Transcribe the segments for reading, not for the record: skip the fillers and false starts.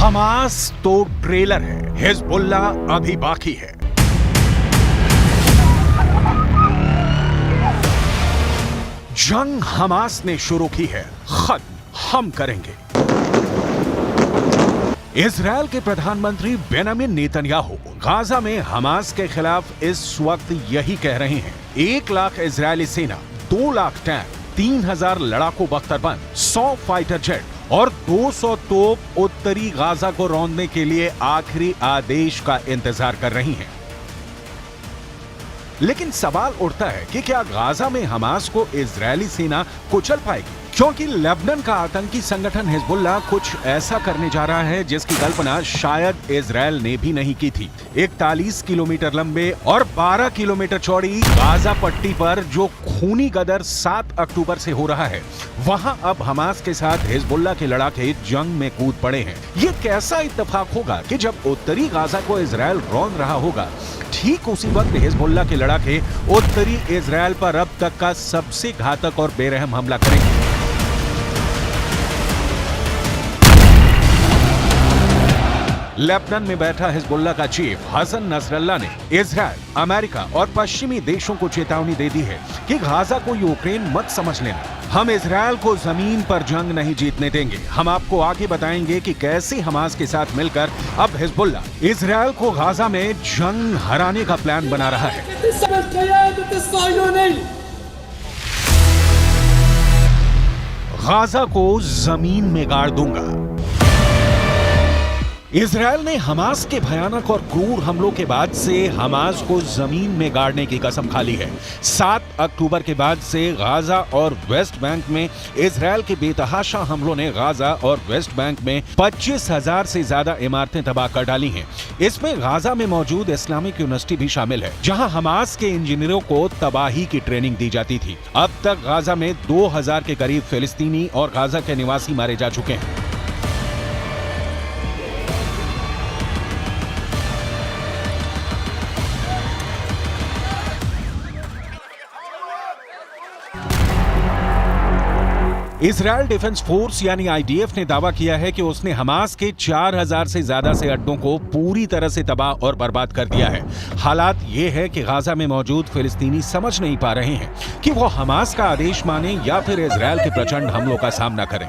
Hamas तो trailer है, Hezbollah अभी बाकी है। जंग हमास ने शुरू की है, खत्म हम करेंगे। इजरायल के प्रधानमंत्री बेंजामिन नेतन्याहू गाजा में हमास के खिलाफ इस वक्त यही कह रहे हैं। 1 लाख इजरायली सेना, 2 लाख टैंक, 3000 लड़ाकू बख्तरबंद, 100 फाइटर जेट और 200 तोप उत्तरी गाजा को रौंदने के लिए आखिरी आदेश का इंतजार कर रही हैं। लेकिन सवाल उठता है कि क्या गाजा में हमास को इजरायली सेना कुचल पाएगी? क्योंकि लेबनान का आतंकी संगठन हिजबुल्लाह कुछ ऐसा करने जा रहा है जिसकी कल्पना शायद इजरायल ने भी नहीं की थी। 41 किलोमीटर लंबे और 12 किलोमीटर चौड़ी गाजा पट्टी पर जो खूनी गदर 7 अक्टूबर से हो रहा है, वहां अब हमास के साथ हिजबुल्लाह के लड़ाके जंग में कूद पड़े हैं। ये कैसा इत्तेफाक होगा कि जब उत्तरी गाजा को इजरायल रौंद रहा होगा, ठीक उसी वक्त हिजबुल्लाह के लड़ाके उत्तरी इजरायल पर अब तक का सबसे घातक और बेरहम हमला करेंगे। लेबनान में बैठा हिजबुल्लाह का चीफ हसन नसरल्लाह ने इजरायल, अमेरिका और पश्चिमी देशों को चेतावनी दे दी है कि गाजा को यूक्रेन मत समझ लेना। हम इजरायल को जमीन पर जंग नहीं जीतने देंगे। हम आपको आगे बताएंगे कि कैसे हमास के साथ मिलकर अब हिजबुल्लाह इजरायल को गाजा में जंग हराने का प्लान बना रहा है। गाजा को जमीन में गाड़ दूंगा। इजरायल ने हमास के भयानक और क्रूर हमलों के बाद से हमास को जमीन में गाड़ने की कसम खा ली है। 7 अक्टूबर के बाद से गाजा और वेस्ट बैंक में इजरायल के बेतहाशा हमलों ने गाजा और वेस्ट बैंक में 25,000 से ज्यादा इमारतें तबाह कर डाली हैं। इसमें गाजा में मौजूद इस्लामिक यूनिवर्सिटी भी शामिल है, जहां हमास के इंजीनियरों को तबाही की ट्रेनिंग दी जाती थी। अब तक गाजा में 2000 के करीब फिलिस्तीनी और गाजा के निवासी मारे जा चुके हैं। इजरायल डिफेंस फोर्स यानी आईडीएफ ने दावा किया है कि उसने हमास के 4000 से ज्यादा से अड्डों को पूरी तरह से तबाह और बर्बाद कर दिया है। हालात ये है कि गाजा में मौजूद फिलिस्तीनी समझ नहीं पा रहे हैं कि वो हमास का आदेश माने या फिर इजरायल के प्रचंड हमलों का सामना करें।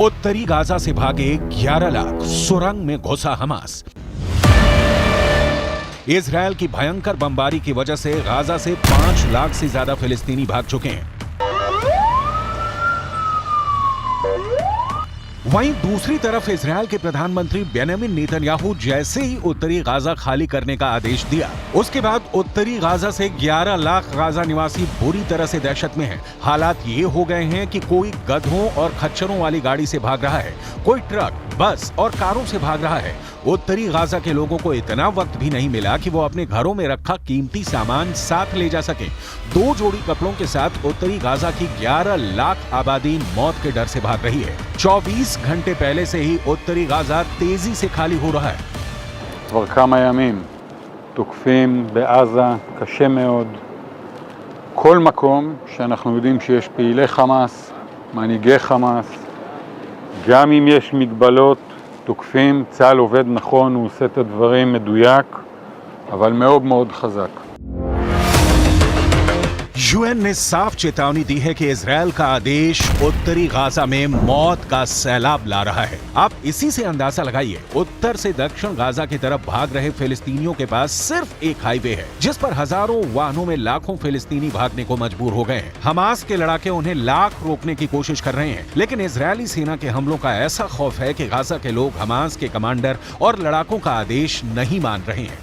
उत्तरी गाजा से भागे 11 लाख, सुरंग में घुसा हमास। इजरायल की भयंकर बमबारी की वजह से गाजा से 5 लाख से ज्यादा फिलिस्तीनी भाग चुके हैं। वहीं दूसरी तरफ इजरायल के प्रधानमंत्री बेंजामिन नेतन्याहू जैसे ही उत्तरी गाजा खाली करने का आदेश दिया, उसके बाद उत्तरी गाजा से 11 लाख गाजा निवासी बुरी तरह से दहशत में हैं। हालात ये हो गए हैं कि कोई गधों और खच्चरों वाली गाड़ी से भाग रहा है, कोई ट्रक, बस और कारों से भाग रहा है। उत्तरी गाजा के लोगों को इतना वक्त भी नहीं मिला कि वो अपने घरों में रखा कीमती सामान साथ ले जा सके। 2 जोड़ी कपड़ों के साथ उत्तरी गाजा की 11 लाख आबादी मौत के डर से भाग रही है। 24 घंटे पहले से ही उत्तरी गाजा तेजी से खाली हो रहा है। כבר כמה ימים תוקפים בעזה קשה מאוד כל מקום שאנחנו יודעים שיש פעילי חמאס, מנהיגי חמאס, גם אם יש מגבלות תוקפים. צה"ל עובד נכון, הוא עושה את הדברים מדויק, אבל מאוד מאוד חזק. यूएन ने साफ चेतावनी दी है कि इजरायल का आदेश उत्तरी गाजा में मौत का सैलाब ला रहा है। आप इसी से अंदाजा लगाइए, उत्तर से दक्षिण गाजा की तरफ भाग रहे फिलिस्तीनियों के पास सिर्फ एक हाईवे है, जिस पर हजारों वाहनों में लाखों फिलिस्तीनी भागने को मजबूर हो गए हैं। हमास के लड़ाके उन्हें लाख रोकने की कोशिश कर रहे हैं, लेकिन इजरायली सेना के हमलों का ऐसा खौफ है कि गाजा के लोग हमास के कमांडर और लड़ाकों का आदेश नहीं मान रहे हैं।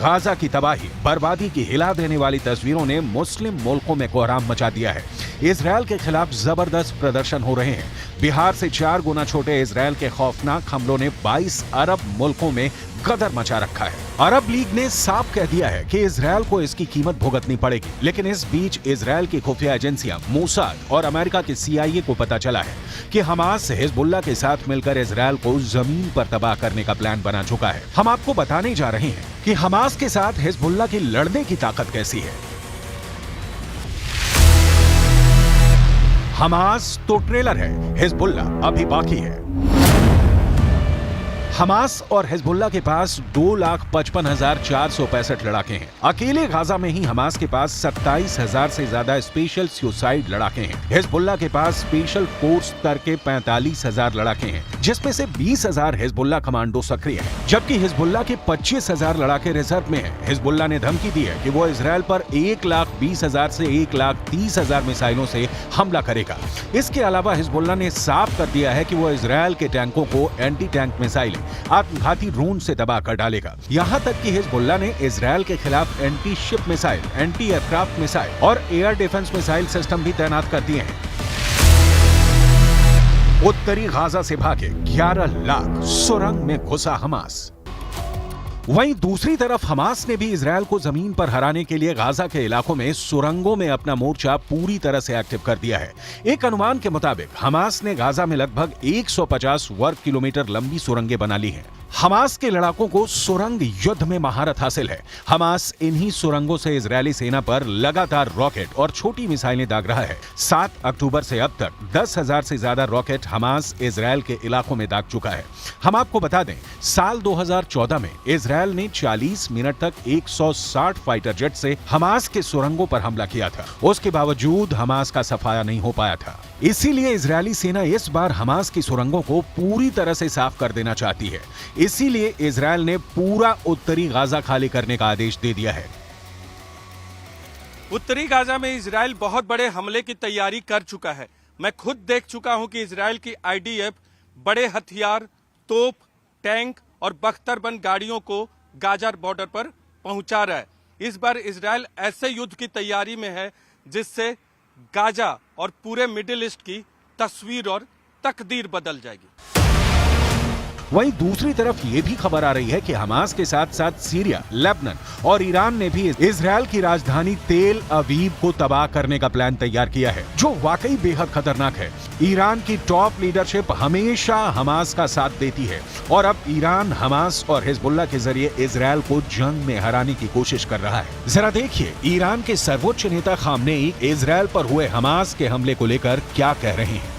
गाजा की तबाही बर्बादी की हिला देने वाली तस्वीरों ने मुस्लिम मुल्कों में कोहराम मचा दिया है। इजरायल के खिलाफ जबरदस्त प्रदर्शन हो रहे हैं। बिहार से 4 गुना छोटे इजरायल के खौफनाक हमलों ने 22 अरब मुल्कों में गदर मचा रखा है। अरब लीग ने साफ कह दिया है कि इजरायल को इसकी कीमत भुगतनी पड़ेगी। लेकिन इस बीच इजरायल की खुफिया एजेंसियां मोसाद और अमेरिका के CIA को पता चला है कि हमास हिजबुल्लाह के साथ मिलकर इजरायल को जमीन पर तबाह करने का प्लान बना चुका है। हम आपको बताने जा रहे हैं कि हमास के साथ हिजबुल्लाह की लड़ने की ताकत कैसी है। हमास तो ट्रेलर है, हिजबुल्लाह अभी बाकी है। हमास और हिजबुल्लाह के पास 2,55,465 लड़ाके हैं। अकेले गाजा में ही हमास के पास 27,000 से ज्यादा स्पेशल सुसाइड लड़ाके हैं। हिजबुल्लाह के पास स्पेशल फोर्स स्तर के 45,000 लड़ाके हैं, जिसमें से 20,000 हिजबुल्लाह कमांडो सक्रिय हैं, जबकि हिजबुल्लाह के 25,000 लड़ाके रिजर्व में हैं। हिजबुल्लाह ने धमकी दी है कि वो इजरायल पर 1,20,000 से 1,30,000 मिसाइलों से हमला करेगा। इसके अलावा हिजबुल्लाह ने साफ कर दिया है कि वो इजरायल के टैंकों को एंटी टैंक मिसाइल आत्मघाती ड्रोन से तबाह कर डालेगा। यहां तक कि हिजबुल्लाह ने इजरायल के खिलाफ anti ship missile, anti aircraft missile और एयर डिफेंस मिसाइल सिस्टम भी तैनात कर दिए हैं। उत्तरी गाजा से भागे 11 लाख सुरंग में घुसा हमास। वहीं दूसरी तरफ हमास ने भी इजरायल को जमीन पर हराने के लिए गाजा के इलाकों में सुरंगों में अपना मोर्चा पूरी तरह से एक्टिव कर दिया है। एक अनुमान के मुताबिक हमास ने गाजा में लगभग 150 वर्ग किलोमीटर लंबी सुरंगें बना ली हैं। हमास के लड़ाकों को सुरंग युद्ध में महारत हासिल है। हमास इन्हीं सुरंगों से इजरायली सेना पर लगातार रॉकेट और छोटी मिसाइलें दाग रहा है। 7 अक्टूबर से अब तक 10,000 से ज्यादा रॉकेट हमास इजरायल के इलाकों में दाग चुका है। हम आपको बता दें, साल 2014 में इजरायल ने 40 मिनट तक 160 फाइटर जेट से हमास के सुरंगों पर हमला किया था। उसके बावजूद हमास का सफाया नहीं हो पाया था। इसीलिए इजरायली सेना इस बार हमास की सुरंगों को पूरी तरह से साफ कर देना चाहती है। इसीलिए इजरायल ने पूरा उत्तरी गाजा खाली करने का आदेश दे दिया है। उत्तरी गाजा में इजरायल बहुत बड़े हमले की तैयारी कर चुका है। मैं खुद देख चुका हूं कि इजरायल की IDF बड़े हथियार, तोप, टैंक और बख्तरबंद गाड़ियों को गाजा बॉर्डर पर पहुंचा रहा है। इस बार इजरायल ऐसे युद्ध की तैयारी में है जिससे गाजा और पूरे मिडिल ईस्ट की तस्वीर और तकदीर बदल जाएगी। वहीं दूसरी तरफ ये भी खबर आ रही है कि हमास के साथ साथ सीरिया, लेबनान और ईरान ने भी इजरायल की राजधानी तेल अवीव को तबाह करने का प्लान तैयार किया है, जो वाकई बेहद खतरनाक है। ईरान की टॉप लीडरशिप हमेशा हमास का साथ देती है और अब ईरान हमास और हिजबुल्लाह के जरिए इजरायल को जंग में हराने की कोशिश कर रहा है। जरा देखिए ईरान के सर्वोच्च नेता खामनेई इजरायल पर हुए हमास के हमले को लेकर क्या कह रहे हैं।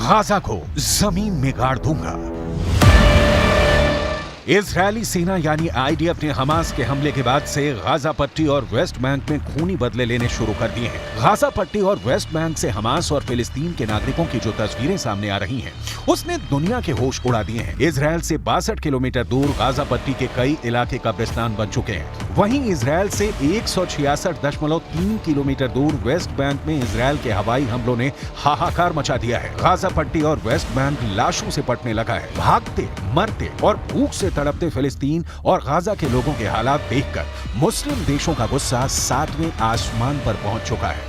गाजा को जमीन में गाड़ दूंगा। इजरायली सेना यानी IDF ने हमास के हमले के बाद से गाजा पट्टी और वेस्ट बैंक में खूनी बदले लेने शुरू कर दिए हैं। गाजा पट्टी और वेस्ट बैंक से हमास और फिलिस्तीन के नागरिकों की जो तस्वीरें सामने आ रही हैं, उसने दुनिया के होश उड़ा दिए हैं। इजरायल से 62 किलोमीटर दूर गाजा पट्टी के कई इलाके कब्रिस्तान बन चुके हैं। वहीं इजरायल से 166.3 किलोमीटर दूर वेस्ट बैंक में इजरायल के हवाई हमलों ने हाहाकार मचा दिया है। गाजा पट्टी और वेस्ट बैंक लाशों से पटने लगा है। भागते, मरते और भूख से तड़पते फिलिस्तीन और गाजा के लोगों के हालात देखकर मुस्लिम देशों का गुस्सा 7वें आसमान पर पहुंच चुका है।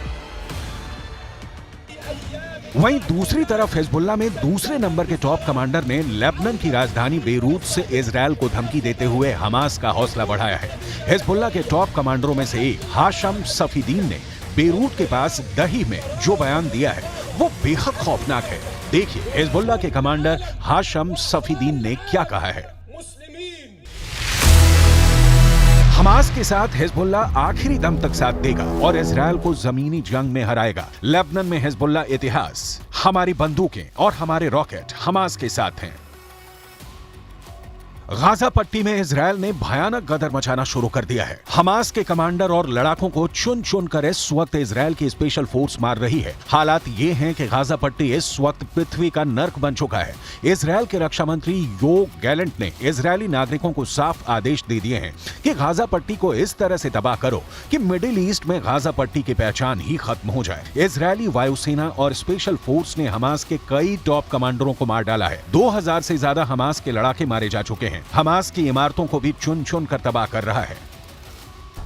वहीं दूसरी तरफ हिजबुल्लाह में दूसरे नंबर के टॉप कमांडर ने लेबनान की राजधानी बेरूत से इजरायल को धमकी देते हुए हमास का हौसला बढ़ाया है। हिजबुल्लाह के टॉप कमांडरों में से एक हाशम सफीदीन ने बेरूत के पास दही में जो बयान दिया है वो बेहद खौफनाक है। देखिए हिजबुल्लाह के कमांडर हाशम सफीदीन ने क्या कहा है। हमास के साथ हिजबुल्लाह आखिरी दम तक साथ देगा और इजरायल को जमीनी जंग में हराएगा। लेबनान में हिजबुल्लाह इतिहास, हमारी बंदूकें और हमारे रॉकेट हमास के साथ हैं। गाजा पट्टी में इजरायल ने भयानक गदर मचाना शुरू कर दिया है। हमास के कमांडर और लड़ाकों को चुन चुन कर इस वक्त इजरायल की स्पेशल फोर्स मार रही है। हालात ये हैं कि गाजा पट्टी इस वक्त पृथ्वी का नर्क बन चुका है। इजरायल के रक्षा मंत्री योव गैलेंट ने इजरायली नागरिकों को साफ आदेश दे दिए हैं कि गाजा पट्टी को इस तरह से तबाह करो कि मिडिल ईस्ट में गाजा पट्टी की पहचान ही खत्म हो जाए। इजरायली वायुसेना और स्पेशल फोर्स ने हमास के कई टॉप कमांडरों को मार डाला है। 2000 से ज्यादा हमास के लड़ाके मारे जा चुके हैं। हमास की इमारतों को भी चुन चुन कर तबाह कर रहा है।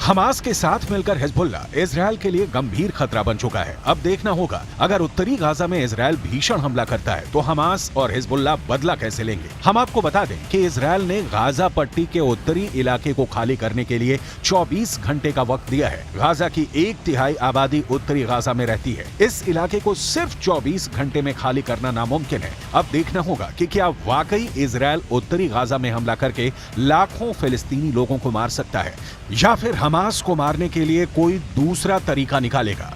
हमास के साथ मिलकर हिजबुल्ला इजरायल के लिए गंभीर खतरा बन चुका है। अब देखना होगा अगर उत्तरी गाजा में इजरायल भीषण हमला करता है तो हमास और हिजबुल्ला बदला कैसे लेंगे। हम आपको बता दें कि इजरायल ने गाजा पट्टी के उत्तरी इलाके को खाली करने के लिए 24 घंटे का वक्त दिया है। गाजा की 1/3 आबादी उत्तरी गाजा में रहती है। इस इलाके को सिर्फ 24 घंटे में खाली करना नामुमकिन है। अब देखना होगा कि क्या वाकई इजरायल उत्तरी गाजा में हमला करके लाखों फिलिस्तीनी लोगों को मार सकता है या फिर हमास को मारने के लिए कोई दूसरा तरीका निकालेगा।